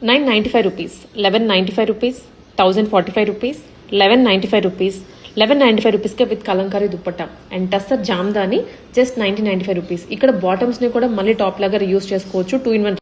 995 rupees, 1195 rupees, 1045 rupees, 1195 rupees, 1195 రూపీస్కే with Kalamkari dupatta and tussar Jamdani just 1995 rupees. ఇక్కడ బాటమ్స్ని కూడా మళ్ళీ టాప్ లాగా యూస్ చేసుకోవచ్చు. 2-in-1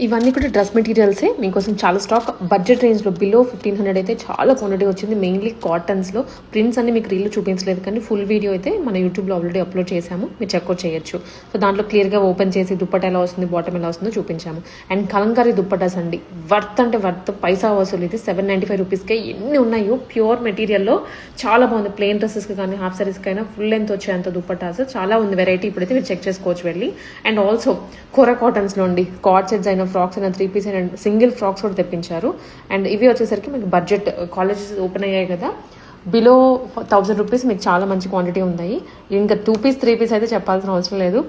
ఇవన్నీ కూడా డ్రెస్ మెటీరియల్సే. మీకోసం చాలా స్టాక్ బడ్జెట్ రేంజ్లో బిలో 1500 అయితే చాలా క్వాంటిటీ వచ్చింది. మెయిన్లీ కాటన్స్లో ప్రింట్స్ అన్ని మీకు రీల్లో చూపించలేదు, కానీ ఫుల్ వీడియో అయితే మన యూట్యూబ్లో ఆల్రెడీ అప్లోడ్ చేశాము, మీరు చెక్అవుట్ చేయొచ్చు. సో దాంట్లో క్లియర్గా ఓపెన్ చేసి దుప్పట ఎలా వస్తుంది, బాటమ్ ఎలా వస్తుందో చూపించాము. అండ్ కలంకారీ దుప్పటాస్ అండి, వర్త్ అంటే వర్త్, పైసా వసూలు. ఇది 795 రూపీస్కే ఎన్ని ఉన్నాయో ప్యూర్ మెటీరియల్లో. చాలా బాగుంది. ప్లెయిన్ డ్రెస్సెస్కి కానీ హాఫ్ సారీస్కి అయినా ఫుల్ లెంత్ వచ్చేంత దుప్పటాస్ చాలా ఉంది వెరైటీ. ఇప్పుడైతే మీరు చెక్ చేసుకోవచ్చు వెళ్ళి. అండ్ ఆల్సో కోరా కాటన్స్లో అండి, కార్డ్ సెట్స్ అయినా, ఫ్రాక్స్ అయినా, 3-piece అయినా, సింగిల్ ఫ్రాక్స్ కూడా తెప్పించారు. అండ్ ఇవి వచ్చేసరికి మీకు బడ్జెట్, కాలేజెస్ ఓపెన్ అయ్యాయి కదా, బిలో 1000 రూపీస్ మీకు చాలా మంచి క్వాంటిటీ ఉన్నాయి. ఇంకా 2-piece 3-piece అయితే చెప్పాల్సిన అవసరం లేదు.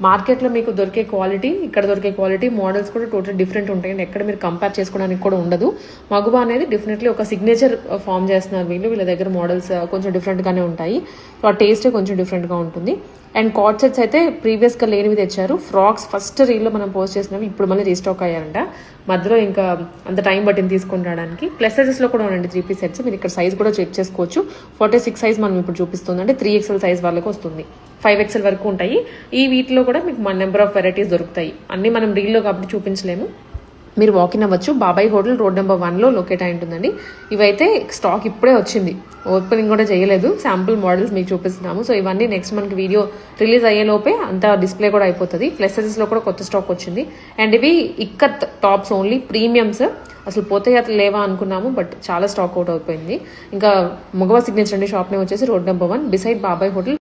మార్కెట్లో మీకు దొరికే క్వాలిటీ, ఇక్కడ దొరికే క్వాలిటీ, మోడల్స్ కూడా టోటల్ డిఫరెంట్ ఉంటాయి. అండ్ ఎక్కడ మీరు కంపేర్ చేసుకోవడానికి కూడా ఉండదు. మగువా అనేది డెఫినెట్లీ ఒక సిగ్నేచర్ ఫామ్ చేస్తున్నారు వీళ్ళ దగ్గర మోడల్స్ కొంచెం డిఫరెంట్గానే ఉంటాయి. సో ఆ టేస్ట్ కొంచెం డిఫరెంట్గా ఉంటుంది. అండ్ కార్డ్ సెట్స్ అయితే ప్రీవియస్గా లేనివి తెచ్చారు. ఫ్రాక్స్ ఫస్ట్ రీల్లో మనం పోస్ట్ చేసినవి ఇప్పుడు మళ్ళీ రీస్టాక్ అయ్యారంట. మధ్యలో ఇంకా అంత టైం పట్టింది తీసుకొని రావడానికి. ప్లస్ సైజెస్లో కూడా ఉండండి 3-piece సెట్స్. మీరు ఇక్కడ సైజ్ కూడా చెక్ చేసుకోవచ్చు. 46 సైజ్ మనం ఇప్పుడు చూపిస్తుంది, అంటే 3XL సైజ్ వాళ్ళకి వస్తుంది. 5XL వరకు ఉంటాయి. ఈ వీటిలో కూడా మీకు మన నెంబర్ ఆఫ్ వెరైటీస్ దొరుకుతాయి. అన్నీ మనం రీల్లో కాబట్టి చూపించలేము. మీరు వాకిన్ అవ్వచ్చు. బాబాయ్ హోటల్ రోడ్ నెంబర్ 1లో లొకేట్ అయి ఉంటుందండి. ఇవైతే స్టాక్ ఇప్పుడే వచ్చింది, ఓపెనింగ్ కూడా చేయలేదు. శాంపుల్ మోడల్స్ మీకు చూపిస్తున్నాము. సో ఇవన్నీ నెక్స్ట్ మనకి వీడియో రిలీజ్ అయ్యేలోపే అంతా డిస్ప్లే కూడా అయిపోతుంది. ప్లస్ సైజెస్లో కూడా కొత్త స్టాక్ వచ్చింది. అండ్ ఇవి ఇక్కత్ టాప్స్ ఓన్లీ, ప్రీమియమ్స్. అసలు పోతే అట్లా లేవా అనుకున్నాము, బట్ చాలా స్టాక్ అవుట్ అయిపోయింది. ఇంకా మగవా సిగ్నేచర్ అండి షాప్ నేమ్ వచ్చేసి రోడ్ నెంబర్ 1 బిసైడ్ బాబాయ్ హోటల్.